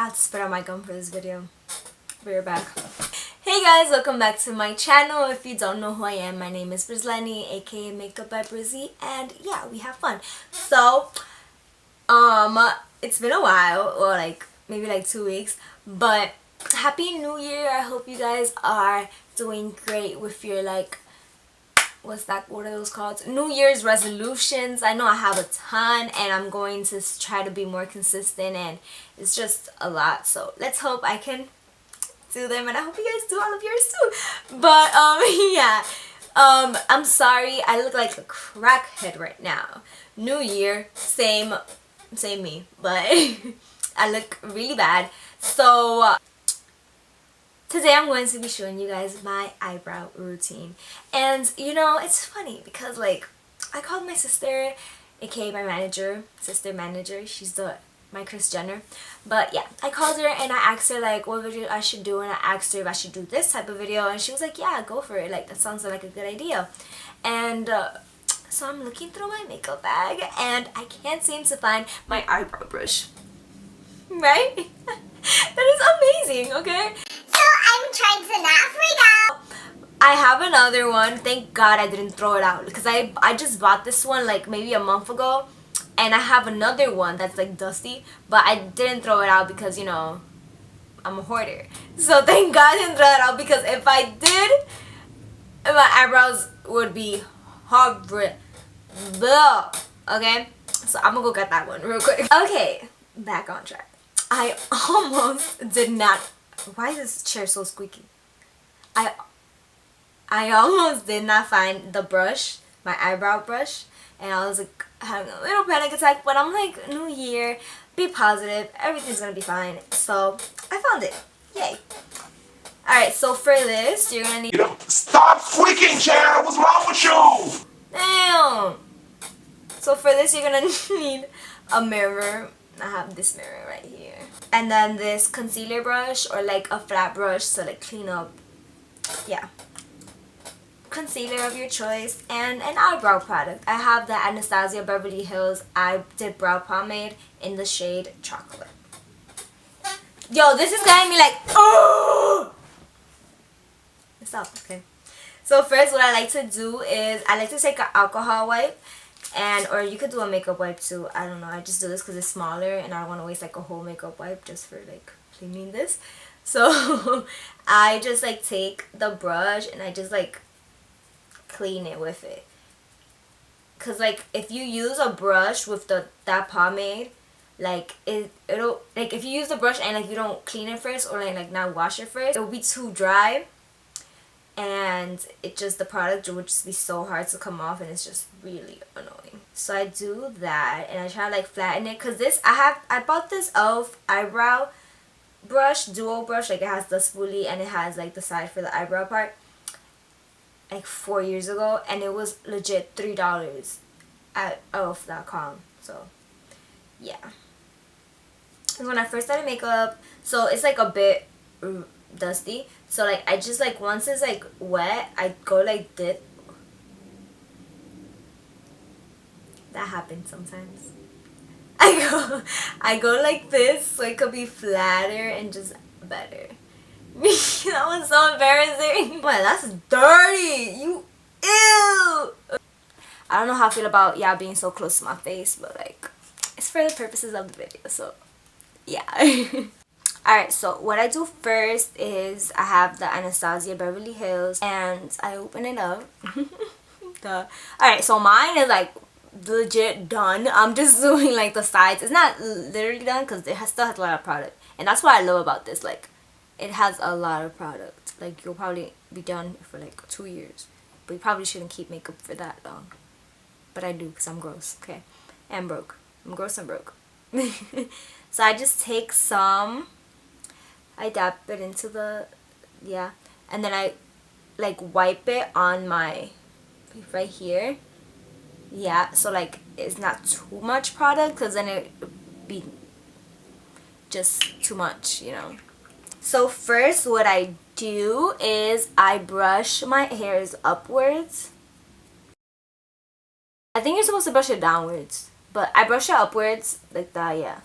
I have to spit out my gum for this video. Be right back. Hey guys, welcome back to my channel. If you don't know who I am, my name is Brizleni, aka Makeup by Brizzy, and yeah, we have fun. So, it's been a while, or like maybe like 2 weeks, but Happy New Year. I hope you guys are doing great with your like, what are those called? New Year's resolutions. I know I have a ton and I'm going to try to be more consistent, and it's just a lot, so let's hope I can do them, and I hope you guys do all of yours too. But yeah, I'm sorry I look like a crackhead right now. New Year, same me, but I look really bad. So today I'm going to be showing you guys my eyebrow routine. And you know, it's funny because like I called my sister, aka my manager, sister manager, she's my Kris Jenner. But yeah, I called her and I asked her like what video I should do, and I asked her if I should do this type of video, and she was like, yeah, go for it, like that sounds like a good idea. And so I'm looking through my makeup bag and I can't seem to find my eyebrow brush. Right? That is amazing, okay? So I'm trying to not freak out. I have another one. Thank God I didn't throw it out because I just bought this one like maybe a month ago, and I have another one that's like dusty, but I didn't throw it out because, you know, I'm a hoarder. So thank God I didn't throw it out, because if I did, my eyebrows would be horrible. Okay? So I'm gonna go get that one real quick. Okay, back on track. I almost did not. Why is this chair so squeaky? I almost did not find the brush, my eyebrow brush, and I was like having a little panic attack, but I'm like, New Year, be positive, everything's gonna be fine. So I found it. Yay. Alright, so for this you're gonna need— Stop freaking, chair! What's wrong with you? Damn. So for this you're gonna need a mirror. I have this mirror right here. And then this concealer brush, or like a flat brush to like clean up, yeah, concealer of your choice, and an eyebrow product. I have the Anastasia Beverly Hills I Did Brow Pomade in the shade Chocolate. Yo, this is getting me like, oh! Stop, okay. So first what I like to do is I like to take an alcohol wipe, and or you could do a makeup wipe too. I don't know. I just do this because it's smaller and I don't want to waste like a whole makeup wipe just for like cleaning this. So I just like take the brush and I just like clean it with it. Cause like if you use a brush with that pomade, like it'll like if you use the brush and like you don't clean it first, or like not wash it first, it'll be too dry. And the product would just be so hard to come off, and it's just really annoying. So I do that and I try to like flatten it, because this I bought this e.l.f. eyebrow brush, duo brush, like it has the spoolie and it has like the side for the eyebrow part, like 4 years ago, and it was legit $3 at elf.com. So yeah, and when I first started makeup, so it's like a bit dusty, so like I just like once it's like wet, I go like this. That happens sometimes. I go like this so it could be flatter and just better. That was so embarrassing. Well, that's dirty. You ew. I don't know how I feel about y'all being so close to my face, but like it's for the purposes of the video, so yeah. Alright, so what I do first is I have the Anastasia Beverly Hills and I open it up. Alright, so mine is like legit done. I'm just doing like the sides. It's not literally done because it still has a lot of product. And that's what I love about this. Like, it has a lot of product. Like, you'll probably be done for like 2 years. But you probably shouldn't keep makeup for that long. But I do because I'm gross, okay? And broke. I'm gross and broke. So I just take some, I dab it into the, yeah, and then I like wipe it on my, right here, yeah, so like it's not too much product, because then it would be just too much, you know. So first what I do is I brush my hairs upwards. I think you're supposed to brush it downwards, but I brush it upwards like that, yeah.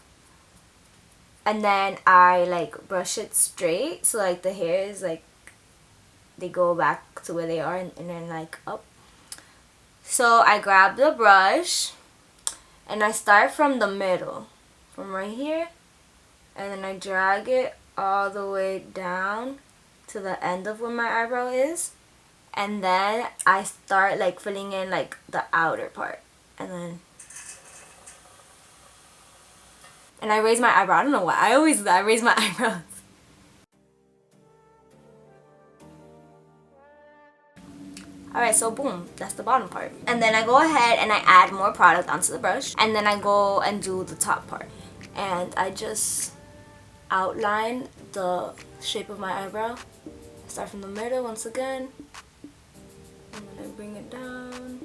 And then I like brush it straight, so like the hairs like they go back to where they are, and then like up. So I grab the brush and I start from the middle, from right here, and then I drag it all the way down to the end of where my eyebrow is, and then I start like filling in like the outer part, and I raise my eyebrow. I don't know why I raise my eyebrows. Alright, so boom, that's the bottom part. And then I go ahead and I add more product onto the brush, and then I go and do the top part. And I just outline the shape of my eyebrow. Start from the middle once again, and then I bring it down,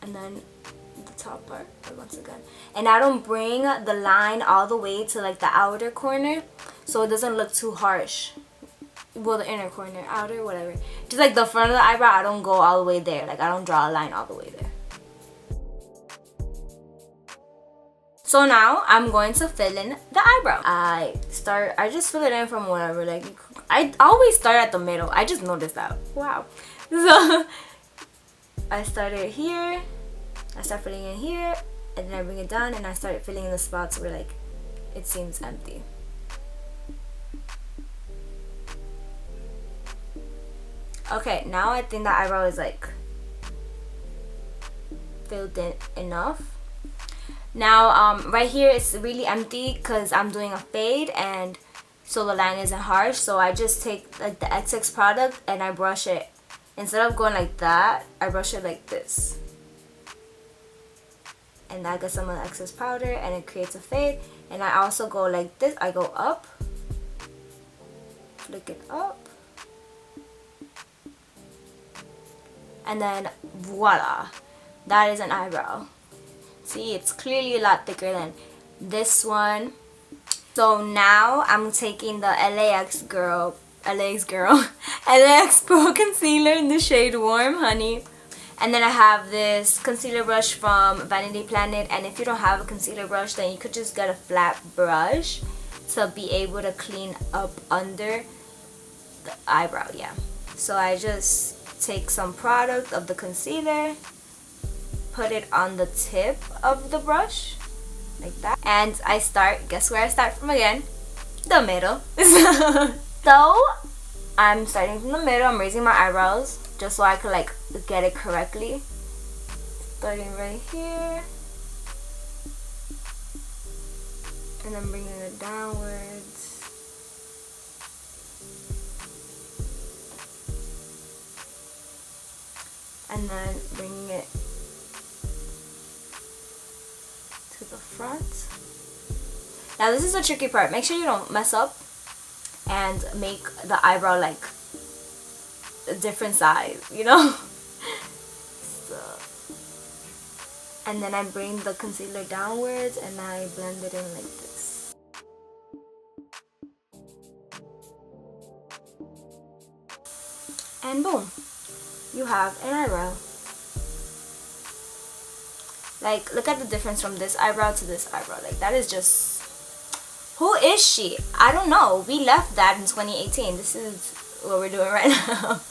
and then the top part once again. And I don't bring the line all the way to like the outer corner, so it doesn't look too harsh. Well, the inner corner, outer, whatever. Just like the front of the eyebrow, I don't go all the way there. Like I don't draw a line all the way there. So now I'm going to fill in the eyebrow. I just fill it in from whatever. Like I always start at the middle. I just noticed that. Wow. So I started here. I start filling in here, and then I bring it down, and I start filling in the spots where like it seems empty. Okay, now I think the eyebrow is like filled in enough. Now right here it's really empty because I'm doing a fade, and so the line isn't harsh. So I just take like the excess product and I brush it. Instead of going like that, I brush it like this, and that gets some of the excess powder and it creates a fade. And I also go like this. I go up, flick it up, and then voila, that is an eyebrow. See, it's clearly a lot thicker than this one. So now I'm taking the LAX Pro Concealer in the shade Warm Honey. And then I have this concealer brush from Vanity Planet. And if you don't have a concealer brush, then you could just get a flat brush to be able to clean up under the eyebrow, yeah. So I just take some product of the concealer, put it on the tip of the brush like that, and I start, guess where I start from again? The middle. So I'm starting from the middle. I'm raising my eyebrows just so I could like get it correctly, starting right here and then bringing it downwards, and then bringing it to the front. Now this is the tricky part. Make sure you don't mess up and make the eyebrow like a different size, you know? So, and then I bring the concealer downwards and I blend it in like this. And boom, you have an eyebrow. Like, look at the difference from this eyebrow to this eyebrow. Like, that is just... Who is she? I don't know. We left that in 2018. This is what we're doing right now.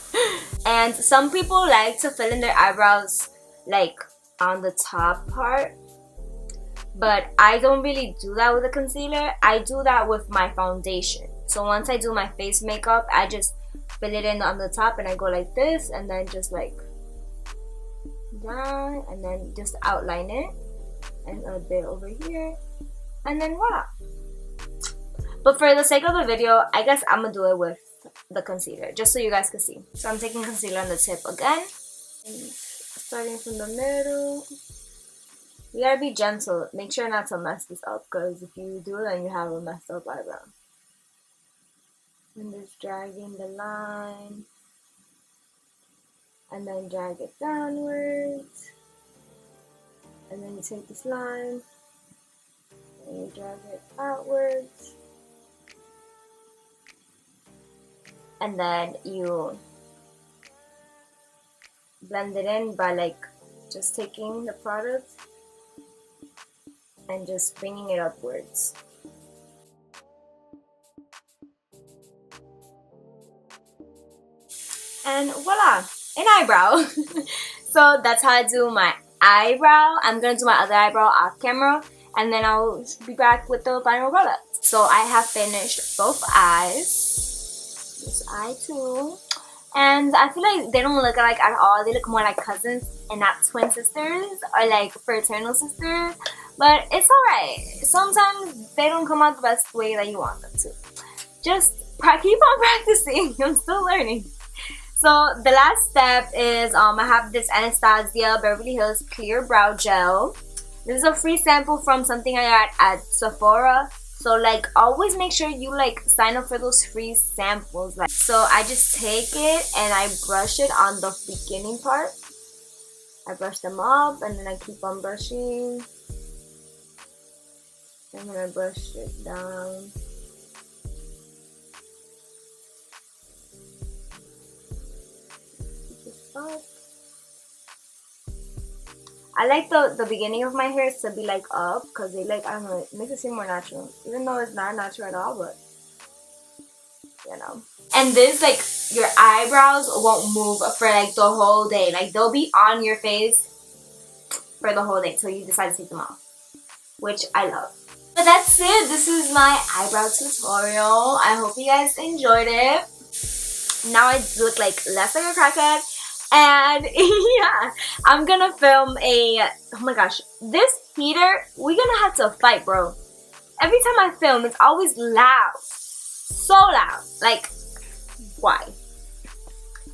And some people like to fill in their eyebrows, like, on the top part. But I don't really do that with a concealer. I do that with my foundation. So once I do my face makeup, I just fill it in on the top and I go like this, and then just like down, and then just outline it and a bit over here, and then voila. But for the sake of the video, I guess I'm gonna do it with the concealer just so you guys can see. So I'm taking concealer on the tip again, and starting from the middle. You gotta be gentle. Make sure not to mess this up, because if you do, then you have a messed up eyebrow. And just dragging the line, and then drag it downwards, and then you take this line and you drag it outwards, and then you blend it in by like just taking the product and just bringing it upwards. And voila, an eyebrow. So that's how I do my eyebrow. I'm gonna do my other eyebrow off camera, and then I'll be back with the final product. So I have finished both eyes. This eye too. And I feel like they don't look alike at all. They look more like cousins and not twin sisters or like fraternal sisters. But it's alright. Sometimes they don't come out the best way that you want them to. Just keep on practicing. I'm still learning. So the last step is I have this Anastasia Beverly Hills Clear Brow Gel. This is a free sample from something I got at Sephora. So like always make sure you like sign up for those free samples. So I just take it and I brush it on the beginning part. I brush them up and then I keep on brushing. And then I brush it down. Up. I like the beginning of my hair to be like up because they like, I don't know, it makes it seem more natural. Even though it's not natural at all, but you know. And this, like, your eyebrows won't move for like the whole day. Like they'll be on your face for the whole day till you decide to take them off, which I love. But that's it. This is my eyebrow tutorial. I hope you guys enjoyed it. Now I look like less like a crackhead. And yeah, I'm gonna film a, oh my gosh, this heater, we're gonna have to fight, bro. Every time I film, it's always loud. So loud. Like, why?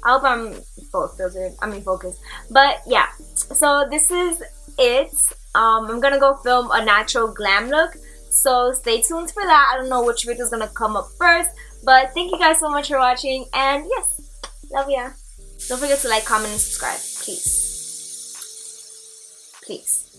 I hope I'm focused. But yeah, so this is it. I'm gonna go film a natural glam look. So stay tuned for that. I don't know which video is gonna come up first. But thank you guys so much for watching. And yes, love ya. Don't forget to like, comment, and subscribe. Please. Please.